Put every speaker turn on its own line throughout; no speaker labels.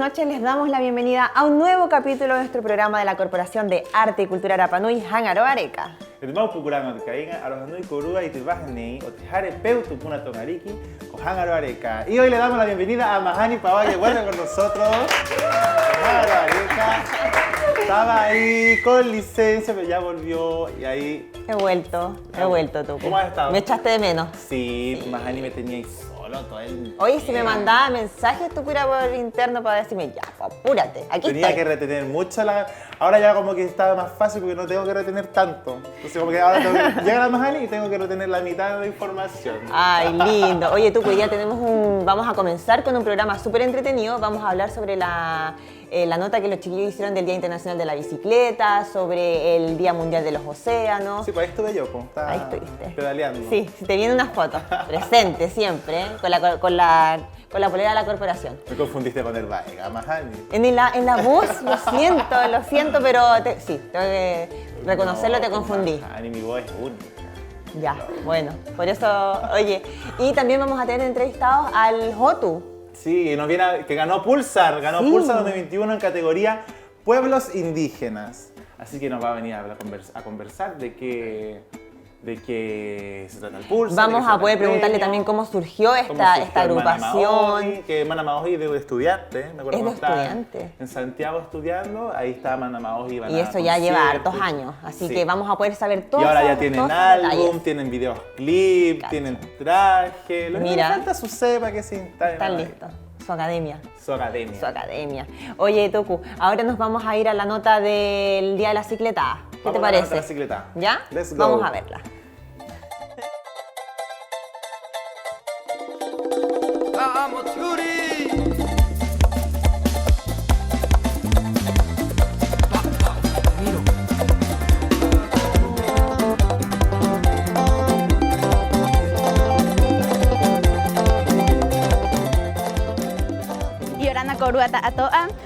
noches. Les damos la bienvenida a un nuevo capítulo de nuestro programa de la Corporación de Arte y Cultura Rapa Nui, Hangaroa Areca.
El mau programa de Caína, Arojanui Corúa y Tibajani, o Tijare Peu, Tupuna Tongariki, o Hangaroa Areca. Y hoy le damos la bienvenida a Mahani Pava, que vuelve con nosotros. Hangaroa Areca. Estaba ahí con licencia, pero ya volvió y ahí...
He vuelto, Tucu.
¿Cómo has estado?
¿Me echaste de menos?
Sí, Mahani me tenía ahí solo todo el...
Oye, si me mandaba mensajes, tú fuera por interno para decirme, ya, pues, apúrate, aquí
Tenía
estoy.
que retener mucho la... Ahora ya como que estaba más fácil porque no tengo que retener tanto. Entonces como que ahora tengo que... llega la Mahani y tengo que retener la mitad de la información.
Ay, lindo. Oye, Tucu, ya tenemos vamos a comenzar con un programa súper entretenido. Vamos a hablar sobre la nota que los chiquillos hicieron del Día Internacional de la Bicicleta, sobre el Día Mundial de los Océanos.
Sí, pues ahí estuve yo, pues, estaba
Ahí estuviste.
pedaleando.
Sí, si te vienen unas fotos, presente siempre, ¿eh? con la polera de la corporación.
Me confundiste con el Vega, Mahani.
En la voz, lo siento, pero sí, tengo que reconocerlo, te confundí.
Mahani, mi voz es única.
Ya, bueno, por eso, oye, y también vamos a tener entrevistados al Jotu.
Sí, nos viene que ganó Pulsar,
Sí.
Pulsar 2021 en categoría Pueblos Indígenas. Así que nos va a venir a conversar de qué se trata el Pulsar.
Vamos a poder preguntarle también cómo surgió esta agrupación.
Que Mana Maoji es de estudiante, me acuerdo
Es de
cuando estaba
estudiante.
en Santiago estudiando, ahí estaba Mana Maoji.
Y eso ya lleva hartos años, así que vamos a poder saber todo.
Y ahora ya tienen álbum, tienen videoclip,
Cacha.
tienen traje. Lo que
Mira.
le falta es su cepa que se instale.
Están listos. Su academia.
Su academia.
Su academia. Oye, Toku, ahora nos vamos a ir a la nota del Día de la Cicleta. ¿Qué
Vamos
te
a la
parece?
nota de la cicleta.
¿Ya?
Let's go.
Vamos a verla.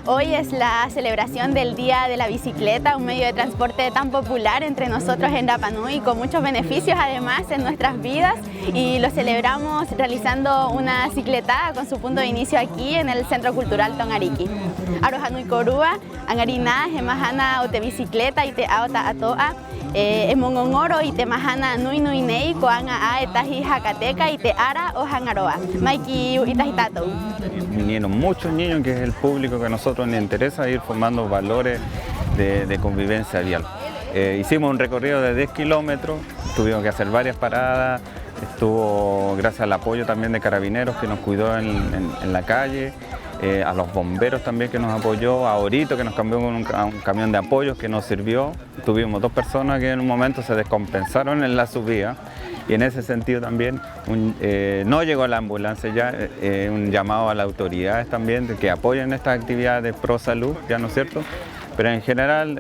Hoy es la celebración del Día de la Bicicleta, un medio de transporte tan popular entre nosotros en Rapa Nui, con muchos beneficios además en nuestras vidas, y lo celebramos realizando una cicletada con su punto de inicio aquí en el Centro Cultural Tongariki. Arojanui Corúa, Angarina, Gemahana Ote Bicicleta y Te Aota Atoa, Emongongoro y Te Mahana Nui Nui Nei, Koanga A Etaji Jacateca y Te Ara o Hangaroa, Maiki Itajitato.
Vinieron muchos niños, que es el público que a nosotros nos interesa, ir formando valores de convivencia vial. Hicimos un recorrido de 10 kilómetros, tuvimos que hacer varias paradas, estuvo gracias al apoyo también de Carabineros que nos cuidó en la calle, a los bomberos también que nos apoyó, a Orito que nos cambió con un camión de apoyo que nos sirvió. Tuvimos dos personas que en un momento se descompensaron en la subida. Y en ese sentido también no llegó la ambulancia ya, un llamado a las autoridades también de que apoyen estas actividades pro salud, ya no es cierto, pero en general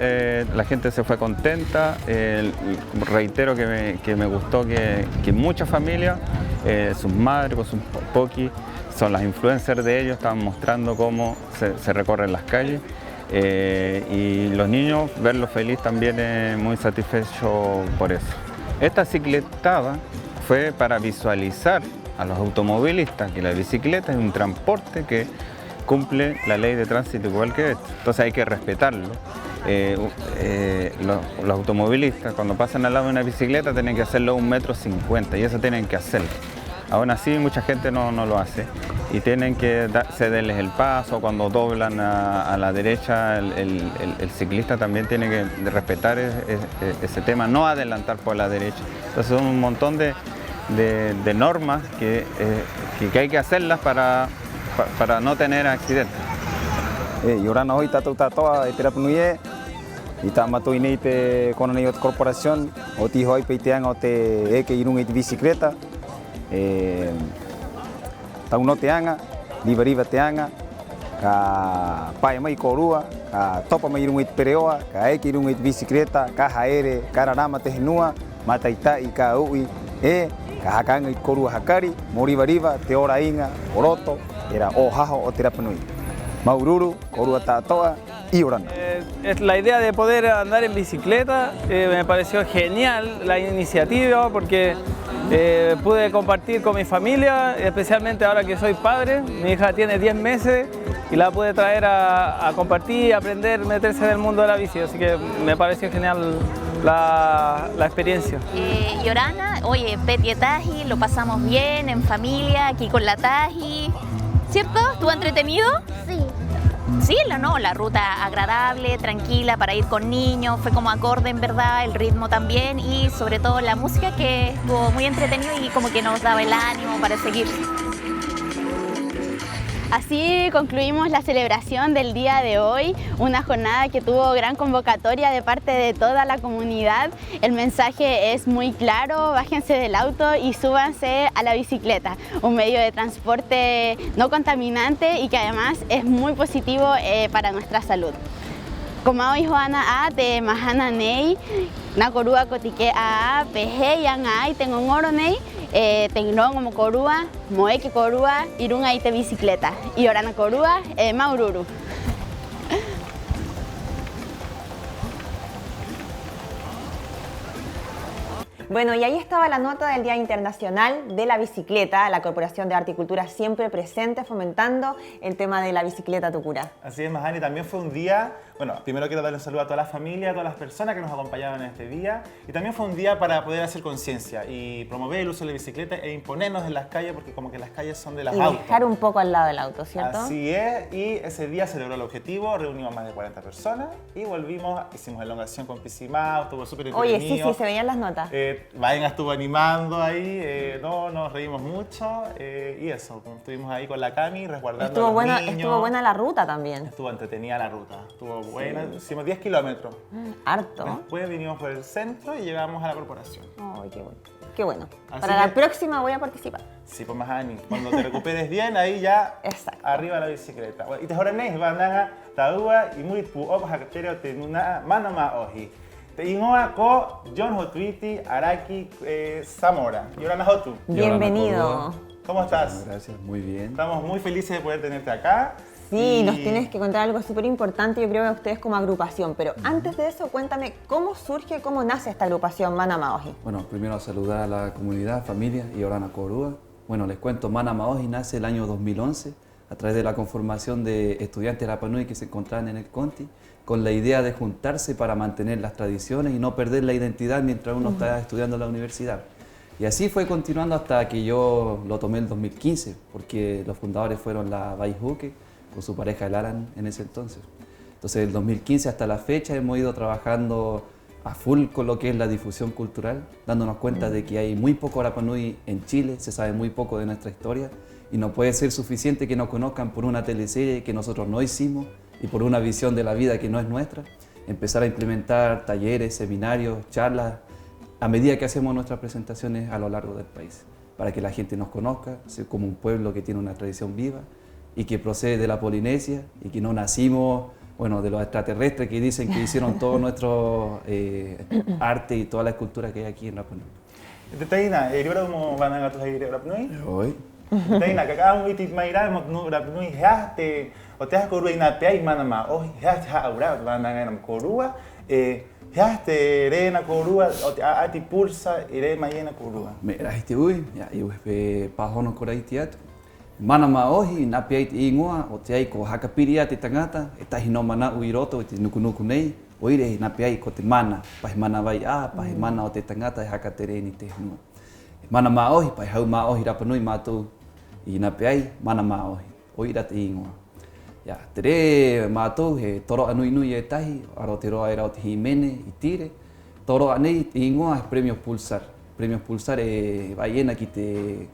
la gente se fue contenta. Reitero que me gustó que muchas familias, sus madres con sus poquis, son las influencers de ellos, estaban mostrando cómo se recorren las calles. Y los niños, verlos feliz también es muy satisfecho por eso. Esta cicletada fue para visualizar a los automovilistas que la bicicleta es un transporte que cumple la ley de tránsito igual que este. Entonces hay que respetarlo. Los automovilistas cuando pasan al lado de una bicicleta tienen que hacerlo 1,50 m y eso tienen que hacerlo. Aún así mucha gente no lo hace y tienen que cederles el paso. Cuando doblan a la derecha, el ciclista también tiene que respetar ese tema, no adelantar por la derecha. Entonces son un montón de normas que hay que hacerlas para no tener accidentes.
Yorana hoy tatoa de terapia y tamatu ineite con una corporación o ti hoy peitean o te que ir una bicicleta. Tauno teanga, riva teanga, ka pai mai korua, ka topa mai irungi pereoa, ka eki irungi bicicleta, ka haere, ka rarama te henua, mataita i ka ui, ka hakanga i korua hakari, moriva te ora inga, oroto, era o haho o terapanui. Maururu, korua tatoa y orana.
La idea de poder andar en bicicleta me pareció genial la iniciativa porque Pude compartir con mi familia, especialmente ahora que soy padre. Mi hija tiene 10 meses y la pude traer a compartir, aprender, meterse en el mundo de la bici, así que me pareció genial la experiencia.
Yorana, oye, Peti Taji, lo pasamos bien en familia, aquí con la Taji, ¿cierto? ¿Estuvo entretenido?
Sí.
Sí, la ruta agradable, tranquila para ir con niños, fue como acorde en verdad, el ritmo también y sobre todo la música que estuvo muy entretenido y como que nos daba el ánimo para seguir.
Así concluimos la celebración del día de hoy, una jornada que tuvo gran convocatoria de parte de toda la comunidad. El mensaje es muy claro, bájense del auto y súbanse a la bicicleta, un medio de transporte no contaminante y que además es muy positivo para nuestra salud. Como hoy Joana a te mahana nei, na korua kotike a pehe yang ai tengo un oro nei, tengo como korua, moeke korua, irunga ite bicicleta, y orana korua, maururu.
Bueno, y ahí estaba la nota del Día Internacional de la Bicicleta, la Corporación de Arte y Cultura siempre presente fomentando el tema de la bicicleta tucura.
Así es, Mahani, también fue un día, bueno, primero quiero darle un saludo a toda la familia, a todas las personas que nos acompañaban en este día, y también fue un día para poder hacer conciencia y promover el uso de la bicicleta e imponernos en las calles, porque como que las calles son de las autos.
Y dejar un poco al lado del auto, ¿cierto?
Así es, y ese día se logró el objetivo, reunimos más de 40 personas y volvimos, hicimos elongación con Pisimao, estuvo súper entretenido.
Oye, sí, se veían las notas.
Vaina estuvo animando ahí, nos reímos mucho y eso, estuvimos ahí con la Cami resguardando a los niños.
Estuvo buena la ruta también.
Estuvo entretenida la ruta, estuvo buena, hicimos 10 kilómetros.
Harto.
Después vinimos por el centro y llegamos a la corporación.
Ay, qué bueno. Qué bueno.
Así
Para la
que-
próxima voy a participar.
Sí, pues Mahani, cuando te recuperes bien, ahí ya
Exacto.
arriba la bicicleta. Y te joranéis, banana, taua y muy pu op hakatero te nuna manama oji. Te ingoa ko John Hotwiti Araki Zamora. Y ahora Nahotu.
Bienvenido.
¿Cómo estás?
Gracias, muy bien.
Estamos muy felices de poder tenerte acá.
Sí,
Y-
nos tienes que contar algo súper importante, yo creo, a ustedes como agrupación. Pero antes de eso, cuéntame cómo surge, cómo nace esta agrupación Mana Maoji.
Bueno, primero saludar a la comunidad, familia y Orana Corúa. Bueno, les cuento, Mana Maoji nace el año 2011 a través de la conformación de estudiantes de Rapa Nui que se encontraban en el Conti, con la idea de juntarse para mantener las tradiciones y no perder la identidad mientras uno está estudiando en la universidad. Y así fue continuando hasta que yo lo tomé en 2015, porque los fundadores fueron la Baijuque, con su pareja el Alan en ese entonces. Entonces, del 2015 hasta la fecha hemos ido trabajando a full con lo que es la difusión cultural, dándonos cuenta de que hay muy poco Rapa Nui en Chile, se sabe muy poco de nuestra historia y no puede ser suficiente que nos conozcan por una teleserie que nosotros no hicimos y por una visión de la vida que no es nuestra. Empezar a implementar talleres, seminarios, charlas, a medida que hacemos nuestras presentaciones a lo largo del país, para que la gente nos conozca como un pueblo que tiene una tradición viva y que procede de la Polinesia y que no nacimos, bueno, de los extraterrestres que dicen que hicieron todo nuestro arte y toda la escultura que hay aquí en Rapa Nui.
Taina, libro mo banana tu hay Rapa Nui.
Hoy,
Taina, kakak mo itit maira mo nu Rapa Nui haste o te has korua ina pe ai manama o haste ha aura banana nam korua haste rena korua o te ati pulsa ire maina korua.
me rahiti ui, ya iu pe pahono korai tiatu. Mana maohi, na pia iti ingoa, o te ai ko hakapiria te tangata, e tahi no mana ui roto, e te nukunuku nei, o ire na pia ai ko te mana, pahi mana vai a, pahi mana o te tangata e hakatere ni te hunua. Mana maohi, pahi hau maohi Rapa Nui mātou, i na pia ai, mana maohi, o ira te ingoa. Ya, tere mātou he toro anui nui e tahi, aro te roa e rao te himene, i tire, toro anei te ingoa e Premio Pulsar. Premio Pulsar e vai ena ki te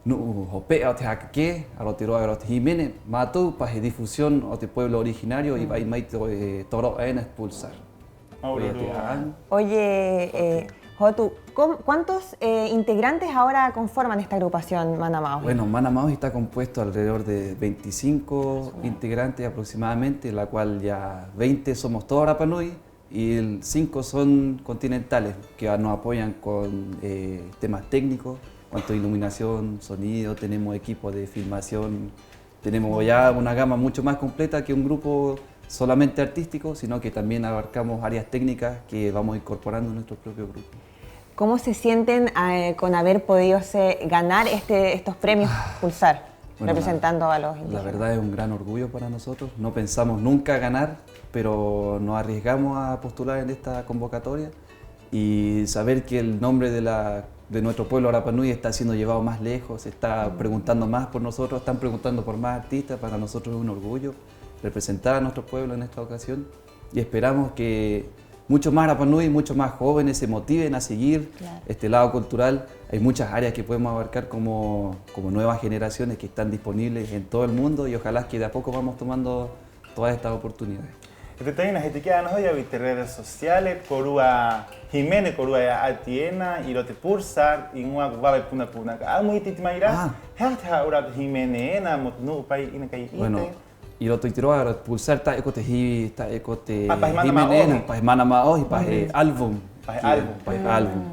nuu hopea o te hakake, Aotearoa e Himene, mātou pahe difusión o te pueblo originario y vai mai te toro ena expulsar.
Oye, Jotu, ¿cuántos integrantes ahora conforman esta agrupación Mana Maoji?
Bueno, Mana Maoji está compuesto alrededor de 25 integrantes aproximadamente, la cual ya 20 somos todos Rapa Nui y 5 son continentales que nos apoyan con temas técnicos, cuanto a iluminación, sonido, tenemos equipos de filmación, tenemos ya una gama mucho más completa que un grupo solamente artístico, sino que también abarcamos áreas técnicas que vamos incorporando en nuestro propio grupo.
¿Cómo se sienten con haber podido ganar estos premios Pulsar,
Bueno,
representando a los
La
indígenas?
verdad es un gran orgullo para nosotros. No pensamos nunca ganar, pero nos arriesgamos a postular en esta convocatoria y saber que el nombre de nuestro pueblo Rapa Nui está siendo llevado más lejos, se está preguntando más por nosotros, están preguntando por más artistas. Para nosotros es un orgullo representar a nuestro pueblo en esta ocasión y esperamos que muchos más Rapa Nui, muchos más jóvenes se motiven a seguir este lado cultural. Hay muchas áreas que podemos abarcar como nuevas generaciones que están disponibles en todo el mundo y ojalá que de a poco vamos tomando todas estas oportunidades.
Taina, etiquetas hoy en redes sociales, Corúa Jiménez, Corúa Atiena, y lo te Pulsar, y una guava puna. Muy titimaira, ahora Jiménez, no país en que
Bueno, y lo estoy tirando Pulsar, está ecote
Jiménez,
para Manamao y para álbum.
Para álbum.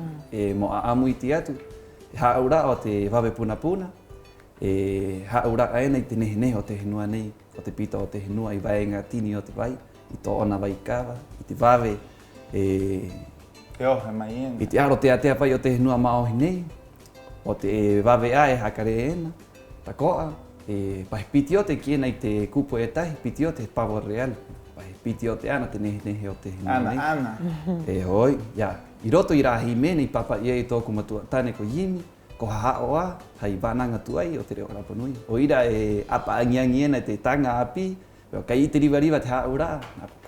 Mo muy teatro, ahora o te va a ver puna. Ahora hay tenés o te genua nei, o te pita o te genua y va en atini o te vai. I te ona vai kawa, i te wawe,
Te ojo, maien.
i te aro te atea pai o te henua mao hinei, o te wawe ae hakare ena, ta koa, pahe piti o te kiena i te kupo e tahi, piti o te pavo real, pahe piti o te ana te nehe o te henua nei.
Ana.
Hoi, ia, i roto i rā himene i papa i e tōku matua tāne ko yimi, ko hao a, hai wānanga tuai o te reo Rapa Nui. O ira apa angiangi ena te tanga api, kai te riva te haura,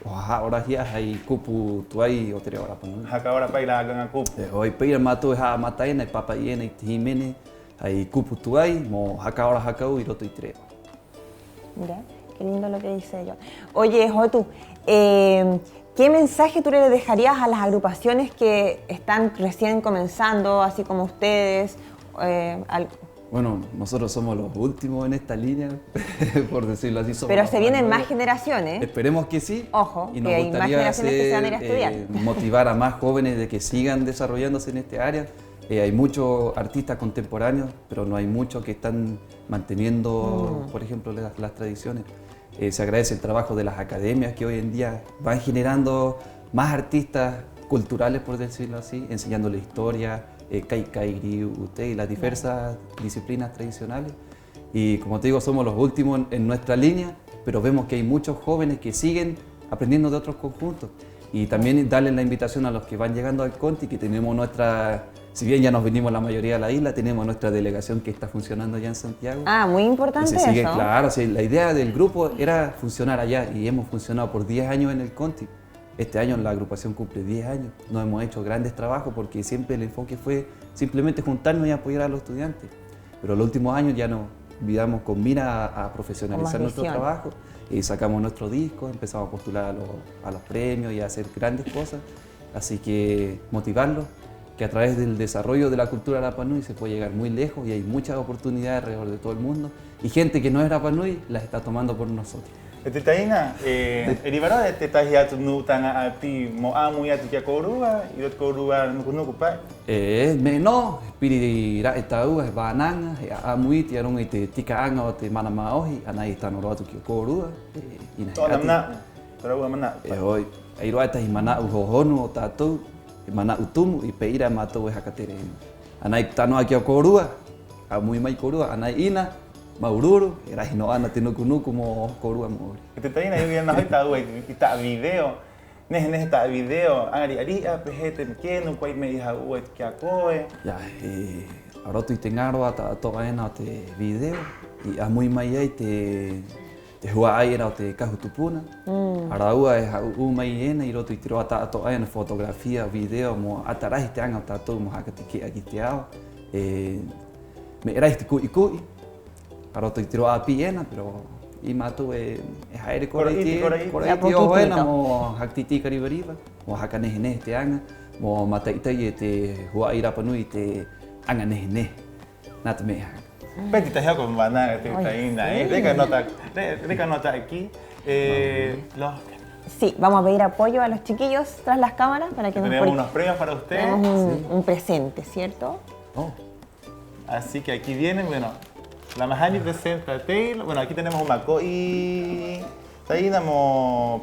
o haura hia hai kupu tuai o te reo Rapa Nui.
Haka ora pai la ganga kupu.
Hoi peira mātou e haa mataena i papa i ena i te himene, hai kupu tuai, mo haka ora hakau i roto i te reo.
Mira, qué lindo lo que dice yo. Oye, Jotu, ¿qué mensaje tú le dejarías a las agrupaciones que están recién comenzando, así como ustedes?
Bueno, nosotros somos los últimos en esta línea, por decirlo así.
Pero se vienen más generaciones.
Esperemos que sí.
Ojo,
y nos
que hay más
gustaría
generaciones que se van a ir a estudiar.
Motivar a más jóvenes de que sigan desarrollándose en este área. Hay muchos artistas contemporáneos, pero no hay muchos que están manteniendo, por ejemplo, las tradiciones. Se agradece el trabajo de las academias que hoy en día van generando más artistas culturales, por decirlo así, enseñándole historia, Kaikai, Ute y las diversas disciplinas tradicionales. Y como te digo, somos los últimos en nuestra línea, pero vemos que hay muchos jóvenes que siguen aprendiendo de otros conjuntos. Y también darles la invitación a los que van llegando al Conti, que tenemos nuestra, si bien ya nos venimos la mayoría a la isla, tenemos nuestra delegación que está funcionando allá en Santiago.
Ah, muy importante eso.
Claro, sí, la idea del grupo era funcionar allá y hemos funcionado por 10 años en el Conti. Este año la agrupación cumple 10 años, no hemos hecho grandes trabajos porque siempre el enfoque fue simplemente juntarnos y apoyar a los estudiantes. Pero los últimos años ya nos olvidamos con mira a profesionalizar nuestro trabajo y sacamos nuestro disco, empezamos a postular a los premios y a hacer grandes cosas. Así que motivarlos, que a través del desarrollo de la cultura Rapa Nui se puede llegar muy lejos y hay muchas oportunidades alrededor de todo el mundo y gente que no es Rapa Nui las está tomando por nosotros.
Taina, eribaro te tahiatu nu tanga api mo amu ya tu Corúa y lo Corúa no kupai.
No, pirira etau es bananga, amu iti arong ite tikaanga o te Manamaohi, anai tano atu ki Corúa.
To namna, Corúa mana.
Hoi, ai roa ta himana u hohonu o tatou, mana utumu i peira matou e hakatere. Anai tano aki Corúa, amu mai Corúa, anai ina Maururu, era hinoana tinukunuku mo Corúa mo.
Taina yo na hoita u ita video. Neh ta video, ari pehete mekeno kwai me iha u kia koe.
Ya, aroto i te ngaro ata toa ena o te video i amui mai ai te hua ai era o te kahutupuna. Araua e hau mai ena i roto i te roa ata toa ena fotografia, video mo atarahi te anga o tatou mo haka te kia ki te ao. Me erahi te kui. Aroto i te roa api ena, pero i mātou e haere koreiti o hoena mo haktiti karibariba, mo haka nehe te anga, mo mataitai e te hua i Rapa Nui te anga nehe. Nā te mea haka.
Peti te heo con banana te taina, Deca nota aquí.
Sí, vamos a pedir apoyo a los chiquillos tras las cámaras para que
tenemos unos premios para ustedes.
Tenemos un presente, ¿cierto?
Así que aquí vienen, bueno, la Mahani presenta a Taylor. Bueno, aquí tenemos un maco y Taina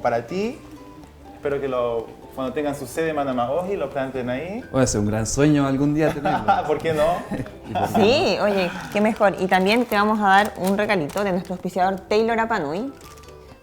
para ti. Espero que lo cuando tengan su sede en Manamaoji, lo planten ahí.
Puede ser un gran sueño algún día tenerlo.
¿Por qué no?
Sí, oye, qué mejor. Y también te vamos a dar un regalito de nuestro auspiciador Taylor Rapa Nui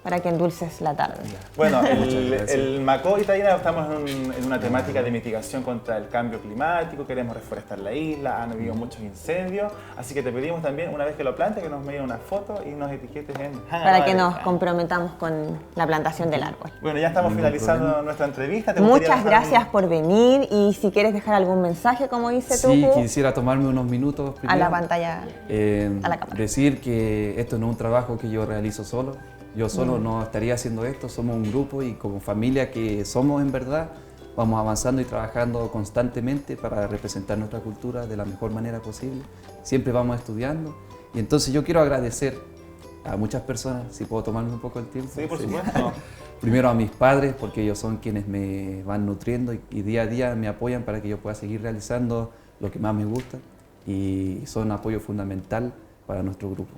para que endulces la tarde.
Bueno, el Macó y Taina estamos en una temática de mitigación contra el cambio climático, queremos reforestar la isla, han habido muchos incendios, así que te pedimos también, una vez que lo plantes, que nos envíes una foto y nos etiquetes en
para que nos comprometamos con la plantación del árbol.
Bueno, ya estamos finalizando nuestra entrevista.
Muchas gracias por venir y si quieres dejar algún mensaje, como dice tú.
Sí, quisiera tomarme unos minutos primero,
a la pantalla, a la cámara.
Decir que esto no es un trabajo que yo realizo solo. Yo solo no estaría haciendo esto, somos un grupo y como familia que somos en verdad, vamos avanzando y trabajando constantemente para representar nuestra cultura de la mejor manera posible. Siempre vamos estudiando y entonces yo quiero agradecer a muchas personas, si puedo tomarme un poco el tiempo.
Sí, por supuesto.
Primero a mis padres, porque ellos son quienes me van nutriendo y día a día me apoyan para que yo pueda seguir realizando lo que más me gusta y son apoyo fundamental para nuestro grupo.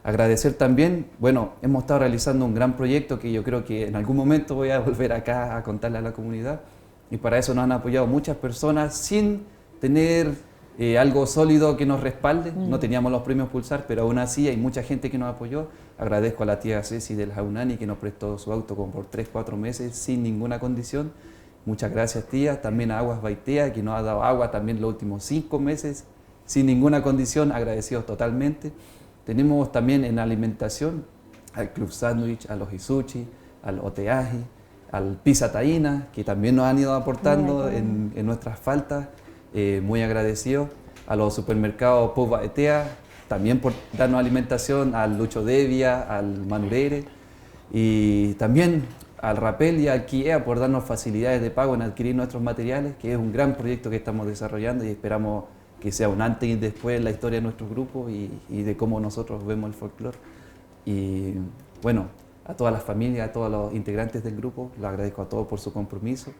Agradecer también, bueno, hemos estado realizando un gran proyecto que yo creo que en algún momento voy a volver acá a contarle a la comunidad y para eso nos han apoyado muchas personas sin tener algo sólido que nos respalde. No teníamos los premios Pulsar, pero aún así hay mucha gente que nos apoyó. Agradezco a la tía Ceci del Jaunani que nos prestó su auto como por 3-4 meses sin ninguna condición. Muchas gracias, tía. También a Aguas Baitea que nos ha dado agua también los últimos 5 meses sin ninguna condición, agradecidos totalmente. Tenemos también en alimentación al Club Sándwich, a los Isuchi, al Oteaji, al Pizza Taína, que también nos han ido aportando en nuestras faltas, muy agradecidos. A los supermercados Pau Baetea, también por darnos alimentación, al Lucho Devia, al Manurere, y también al Rapel y al Kiea por darnos facilidades de pago en adquirir nuestros materiales, que es un gran proyecto que estamos desarrollando y esperamos que sea un antes y después en la historia de nuestro grupo y de cómo nosotros vemos el folclore. Y bueno, a todas las familias, a todos los integrantes del grupo, les agradezco a todos por su compromiso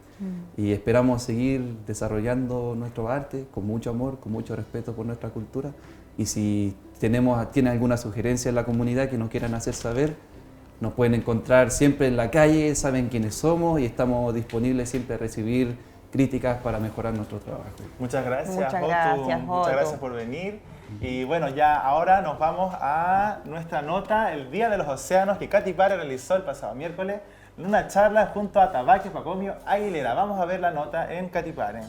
y esperamos seguir desarrollando nuestro arte con mucho amor, con mucho respeto por nuestra cultura y si tienen alguna sugerencia en la comunidad que nos quieran hacer saber, nos pueden encontrar siempre en la calle, saben quiénes somos y estamos disponibles siempre a recibir críticas para mejorar nuestro trabajo.
Muchas gracias,
Jotu.
Muchas gracias por venir. Y bueno, ya ahora nos vamos a nuestra nota, el Día de los Océanos, que Katy Pare realizó el pasado miércoles, en una charla junto a Tabaque Pacomio Aguilera. Vamos a ver la nota en Katy Pare.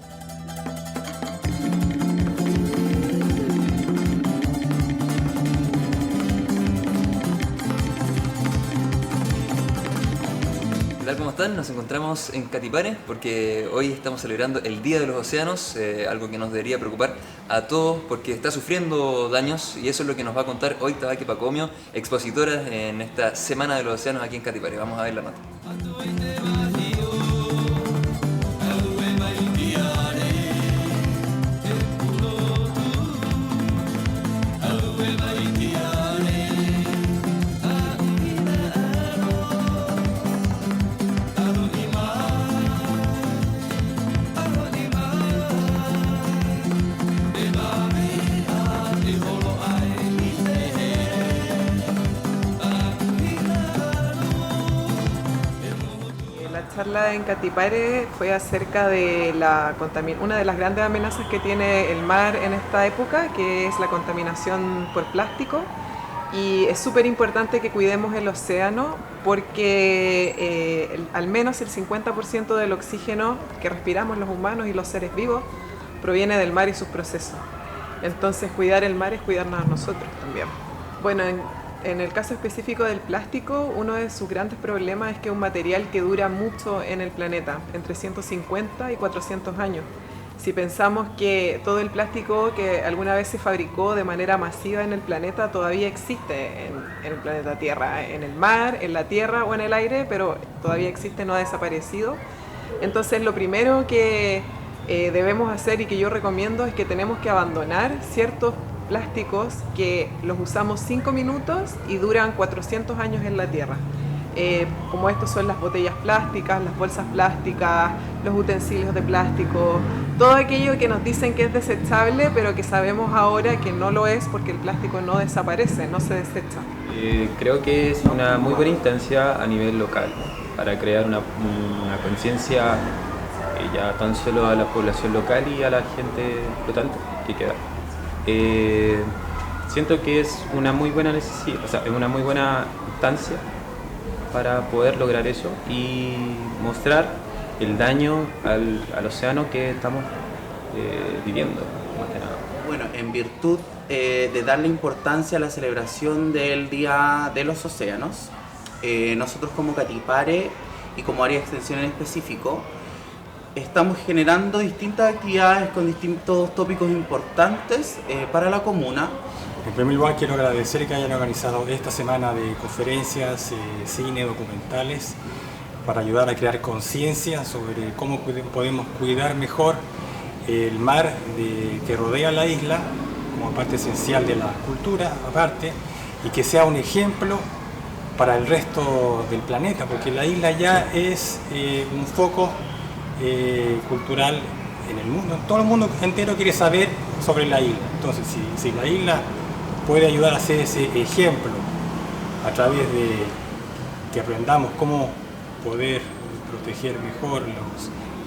¿Qué tal? ¿Cómo están? Nos encontramos en Catipare porque hoy estamos celebrando el Día de los Océanos, algo que nos debería preocupar a todos porque está sufriendo daños y eso es lo que nos va a contar hoy Tabaque Pacomio, expositora en esta Semana de los Océanos aquí en Catipare. Vamos a ver la nota.
La charla en Catipare fue acerca de una de las grandes amenazas que tiene el mar en esta época, que es la contaminación por plástico. Y es súper importante que cuidemos el océano porque al menos el 50% del oxígeno que respiramos los humanos y los seres vivos proviene del mar y sus procesos. Entonces cuidar el mar es cuidarnos a nosotros también. Bueno, en el caso específico del plástico, uno de sus grandes problemas es que es un material que dura mucho en el planeta, entre 150 y 400 años. Si pensamos que todo el plástico que alguna vez se fabricó de manera masiva en el planeta todavía existe en el planeta Tierra, en el mar, en la tierra o en el aire, pero todavía existe, no ha desaparecido. Entonces lo primero que debemos hacer y que yo recomiendo es que tenemos que abandonar ciertos plásticos que los usamos 5 minutos y duran 400 años en la tierra. Como estos son las botellas plásticas, las bolsas plásticas, los utensilios de plástico, todo aquello que nos dicen que es desechable, pero que sabemos ahora que no lo es porque el plástico no desaparece, no se desecha.
Creo que es una muy buena instancia a nivel local para crear una conciencia ya tan solo a la población local y a la gente flotante que queda. Siento que es una muy buena necesidad, o sea, es una muy buena instancia para poder lograr eso y mostrar el daño al océano que estamos viviendo, más que nada.
Bueno, en virtud de darle importancia a la celebración del Día de los Océanos, nosotros como Catipare y como área de extensión en específico, estamos generando distintas actividades con distintos tópicos importantes para la comuna.
En primer lugar, quiero agradecer que hayan organizado esta semana de conferencias, cine, documentales, para ayudar a crear conciencia sobre cómo podemos cuidar mejor el mar que rodea la isla, como parte esencial de la cultura, aparte, y que sea un ejemplo para el resto del planeta, porque la isla ya es un foco cultural en el mundo. Todo el mundo entero quiere saber sobre la isla. Entonces, si la isla puede ayudar a hacer ese ejemplo a través de que aprendamos cómo poder proteger mejor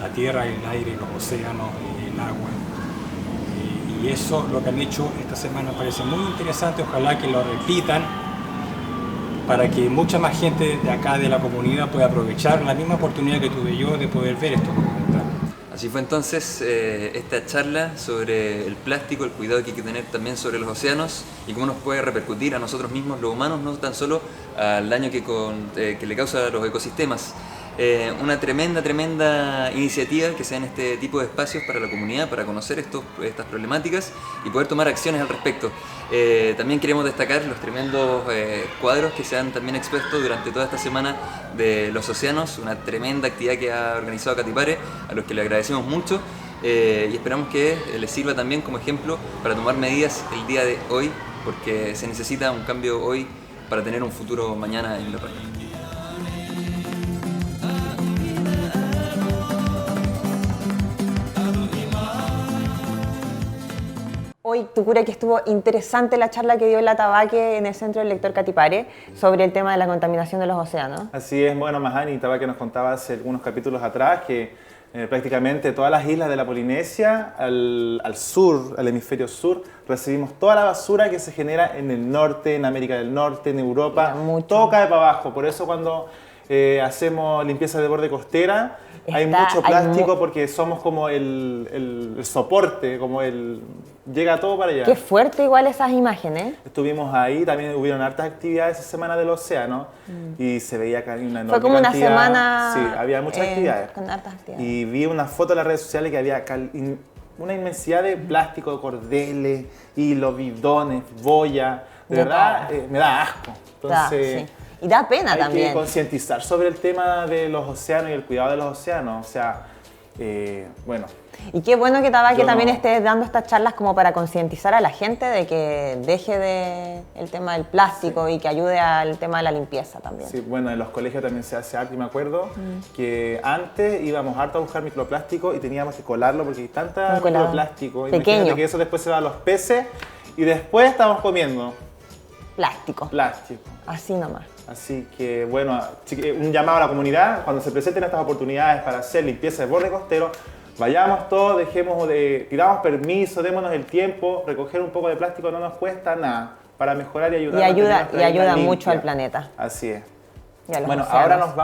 la tierra, el aire, los océanos, el agua. Y eso, lo que han hecho esta semana, me parece muy interesante. Ojalá que lo repitan para que mucha más gente de acá, de la comunidad, pueda aprovechar la misma oportunidad que tuve yo de poder ver estos documentales.
Así fue entonces esta charla sobre el plástico, el cuidado que hay que tener también sobre los océanos y cómo nos puede repercutir a nosotros mismos, los humanos, no tan solo al daño que le causa a los ecosistemas. Una tremenda iniciativa que se da en este tipo de espacios para la comunidad, para conocer estas problemáticas y poder tomar acciones al respecto. También queremos destacar los tremendos cuadros que se han también expuesto durante toda esta semana de los océanos, una tremenda actividad que ha organizado Catipare, a los que le agradecemos mucho y esperamos que les sirva también como ejemplo para tomar medidas el día de hoy, porque se necesita un cambio hoy para tener un futuro mañana en la Paz.
Hoy, Tucura, que estuvo interesante la charla que dio la Tabaque en el Centro del Lector Catipare sobre el tema de la contaminación de los océanos.
Así es, bueno, Mahani Tabaque nos contaba hace algunos capítulos atrás que prácticamente todas las islas de la Polinesia, al sur, al hemisferio sur, recibimos toda la basura que se genera en el norte, en América del Norte, en Europa, todo cae para abajo. Por eso cuando hacemos limpieza de borde costera, hay mucho plástico porque somos como el soporte, llega todo para allá.
Qué fuerte igual esas imágenes.
Estuvimos ahí, también hubieron hartas actividades esa semana del océano y se veía acá una enorme
Fue como
cantidad.
una semana.
Sí, había muchas actividades.
Con hartas actividades.
Y vi una foto en las redes sociales que había una inmensidad de plástico, de cordeles, hilos, bidones, boya. De verdad, me da asco. Entonces,
sí. Y da pena también.
Hay que concientizar sobre el tema de los océanos y el cuidado de los océanos. O sea, bueno.
Y qué bueno que Tabaque también esté dando estas charlas como para concientizar a la gente de que deje el tema del plástico y que ayude al tema de la limpieza también.
Sí, bueno, en los colegios también se hace arte y me acuerdo que antes íbamos harto a buscar microplástico y teníamos que colarlo porque hay tanta microplástico. Imagínate que eso después se va a los peces y después estamos comiendo
plástico. Así nomás.
Así que, bueno, un llamado a la comunidad, cuando se presenten estas oportunidades para hacer limpieza de borde costero, vayamos todos, pidamos permiso, démonos el tiempo, recoger un poco de plástico no nos cuesta nada, para mejorar y ayudar.
Y ayuda mucho al planeta.
Así es.
Bueno,
ahora nos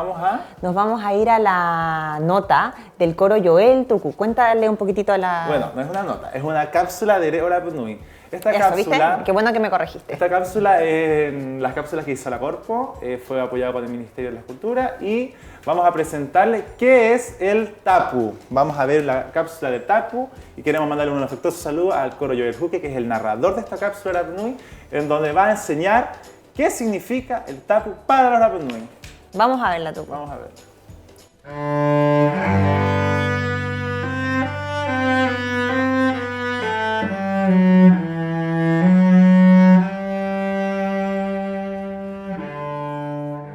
vamos a
ir a la nota del coro Yoel Tucu. Cuéntale un poquitito a la...
Bueno, no es una nota, es una cápsula de Ora Punui. Esta
cápsula, ¿viste? Qué bueno que me corregiste.
Esta cápsula, las cápsulas que hizo la Corpo, fue apoyada por el Ministerio de la Cultura y vamos a presentarle qué es el tapu. Vamos a ver la cápsula de tapu y queremos mandarle un afectuoso saludo al coro Yoel Juque, que es el narrador de esta cápsula Rapa Nui, en donde va a enseñar qué significa el tapu para los Rapa Nui.
Vamos a verla, Tucu.
Vamos a ver.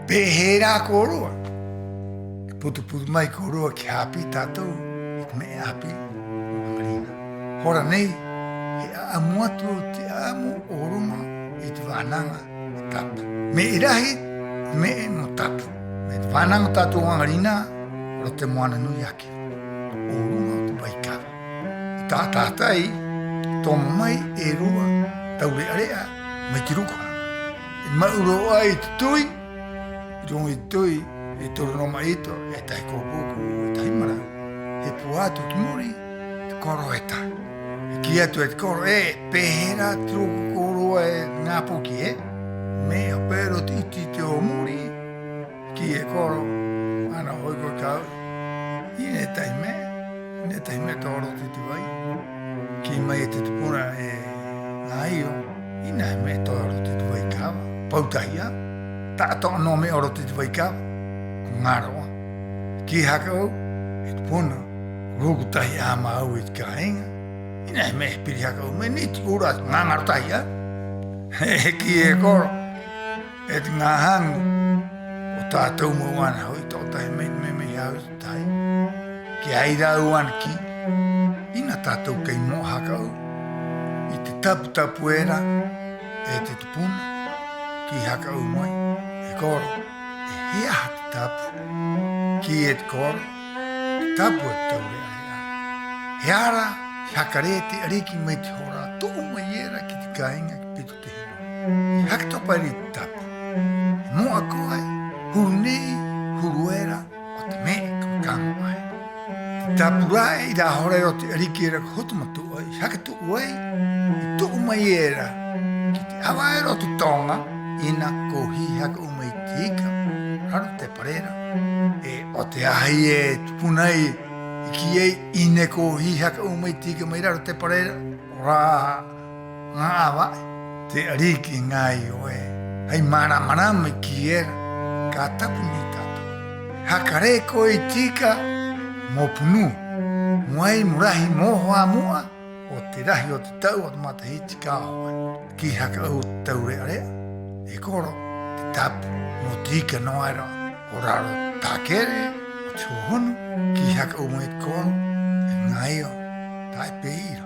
Behera koroa. Putu mai koroa ki hapi tatu. Me hapi. Hora nei, he amu atu te amu oruma i te whananga tapu. Me irahi, me e no tapu. Me te whananga tatu angarina, ro te moana nui ake. Oruma o te waikawa. I tā tātai, tō mai e rua, taure area, mai te rukohanga. E mauro ai te tui, i rongo i tui, e toro no maito, e tai kōpōku, e tai mara. He puatu te muri, te koro e tā. E ki atu e te koro e, pehera troko koro e ngā poki e. Me o pero te iti te o muri, ki e koro, ana hoi koe kau. I ne tai me toro te te wai. Ki mai e te tupuna e ngā io, i nei me toro te te wai kawa. Pautahia, tāto no me oro te te wai kawa. Ngā roa. Ki haka au, e tupuna, rukutahi ama au i te kāinga. I nei me e piri haka au, me niti ura ngā ngarotahi a. Ki e koro, e te ngā hangu, o tātou mauana hoi tōtahi me hau te tai. Ki aira au ana ki, ina tātou kei mo haka au. I te tapu era, e te tupuna, ki haka au mai, e koro, e hea te tapu. Ki e te koro, te tapu e taure aia. He ara, hakare te ariki mai te hora, tō mai era ki te kāinga ki pitu te hino. Haka topari te tapu. E moa koe, huru nei, huru era, o te me kua kama ai. Te tapu rai i rā hore o te ariki era ka hotomatu ai, haka tō uai, i tō mai era, ki te awa era o te tonga, ina ko hi haka umai tika, raro te parera. E o te ahi e tupunai, i ki ei ine ko hi haka umai tika mai raro te parera, rā ngā awai, te ariki ngai oe. Hei mana mai ki era, ka tapu ni tato. Hakare ko i tika, mō punu, muai murahi moho a mua, o te rahi o te tau o te matahiti ka hoa. Ki haka au te taure area, e koro, te tapu, mō tika noaira, o raro tākere, o te hohonu, ki haka au mai te koro, e ngaio, tai peira.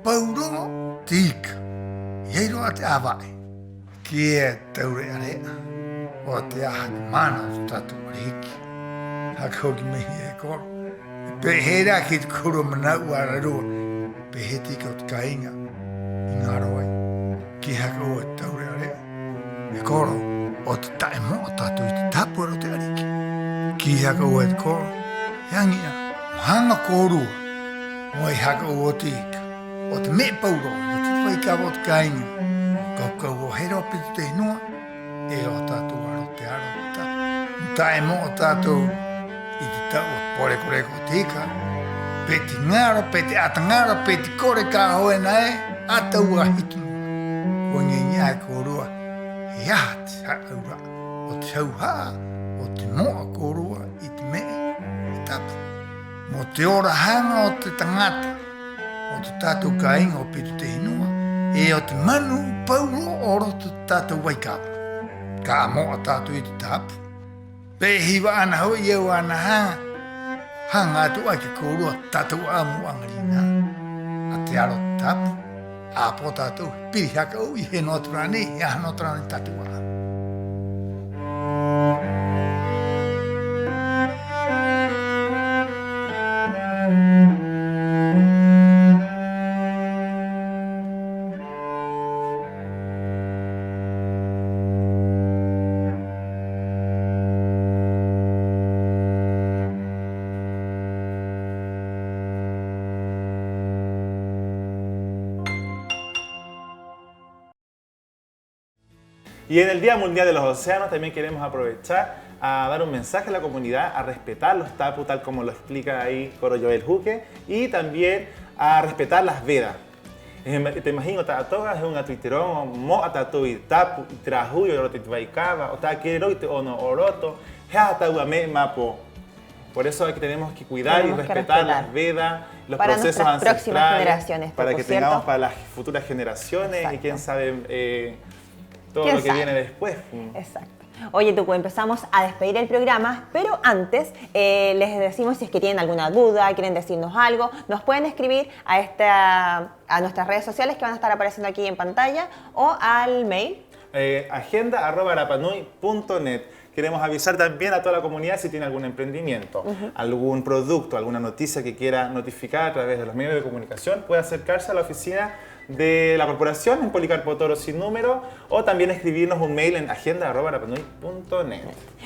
Paurongo, tika, ieiro a te awai, ki e taure area, o te aha te mana o te tatu ariki. Haka hoki mehi e koro. Pehera ki te kuro manau ara rua, pehe tika o te kāinga, i ngā roai, ki haka o e taure area. E koro, o te tae mo o tātou i te tapura o te ariki. Ki haka o e te koro, e angia, o hanga kōrua, mo e haka o te ika, o te me pauro, o te whaikawa o te kāinga, o kaukau o hera o pitu te hinua, e o tātou aro te aro o te tapu. Tae mo o tātou, i te tau o pore koreko tika, pe te ngaro, pe te atangaro, pe te kore ka hoe nae, atau a hitunu. O ngengi ai kōrua, he aha te haura, o te hauhaa, o te moa kōrua, i te me, e tapu. Mo te ora hanga o te tangata, o te tātou kāinga o pitu te hinua, e o te manu pauro oro te tātou waikawa. Ka moa tātou i te tapu. Pehiwa ana hoi iau ana hanga atu ai ke kōrua tātou āmu angarina. A te aro tapu, āpo tātou piri haka au i he noturani, i aha noturani tātou āmu.
Y en el Día Mundial de los Océanos también queremos aprovechar a dar un mensaje a la comunidad, a respetar los tapu tal como lo explica ahí Coro Joel Juque, y también a respetar las vedas. Te imagino tatoga es un atuiterón, mo atatu y tapu, trajuyo, lo te vaicaba, o ta quiero y te ono oroto, ya taguame mapo. Por eso es que tenemos que cuidar y respetar las vedas, los
para
procesos
próximas
ancestrales,
generaciones,
para que
¿cierto?
tengamos para las futuras generaciones. Exacto. Y quién sabe todo
¿Quién
lo que
sabe?
viene después.
Exacto. Oye, Tucu, empezamos a despedir el programa, pero antes les decimos si es que tienen alguna duda, quieren decirnos algo, nos pueden escribir a nuestras redes sociales que van a estar apareciendo aquí en pantalla o al mail.
agenda@arapanui.net. Queremos avisar también a toda la comunidad si tiene algún emprendimiento, algún producto, alguna noticia que quiera notificar a través de los medios de comunicación, puede acercarse a la oficina de la corporación en Policarpo Toro sin número o también escribirnos un mail en agenda@arapanui.net.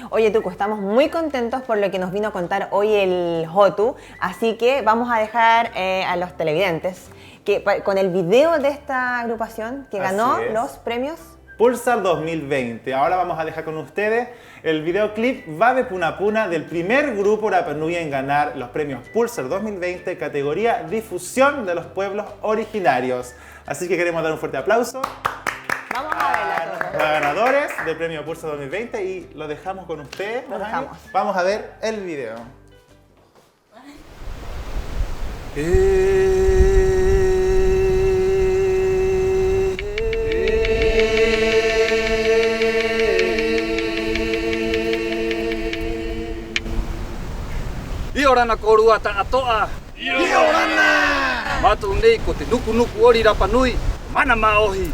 Oye, Tucu, estamos muy contentos por lo que nos vino a contar hoy el Jotu, así que vamos a dejar a los televidentes que con el video de esta agrupación que ganó los premios
Pulsar 2020. Ahora vamos a dejar con ustedes el videoclip Vabe Puna Puna del primer grupo Rapa Nui en ganar los premios Pulsar 2020 categoría Difusión de los Pueblos Originarios. Así que queremos dar un fuerte aplauso.
Vamos a verla.
Los ganadores del premio Pulsar 2020 y lo dejamos con ustedes. Vamos a ver el video.
Iorana korua ta atoa. Iorana. Matunei ko te nuku nuku ori Rapa Nui Mana Maohi.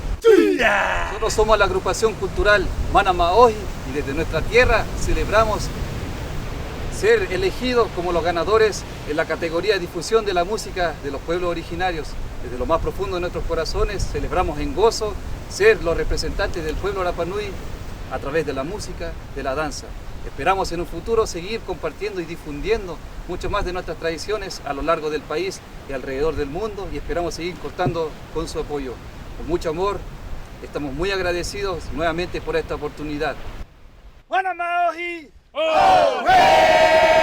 Nosotros somos la agrupación cultural Mana Maohi y desde nuestra tierra celebramos ser elegidos como los ganadores en la categoría de difusión de la música de los pueblos originarios. Desde lo más profundo de nuestros corazones celebramos en gozo ser los representantes del pueblo Rapa Nui a través de la música, de la danza. Esperamos en un futuro seguir compartiendo y difundiendo mucho más de nuestras tradiciones a lo largo del país y alrededor del mundo y esperamos seguir contando con su apoyo. Con mucho amor, estamos muy agradecidos nuevamente por esta oportunidad.
¡Mana Maohi! ¡Oh, hey!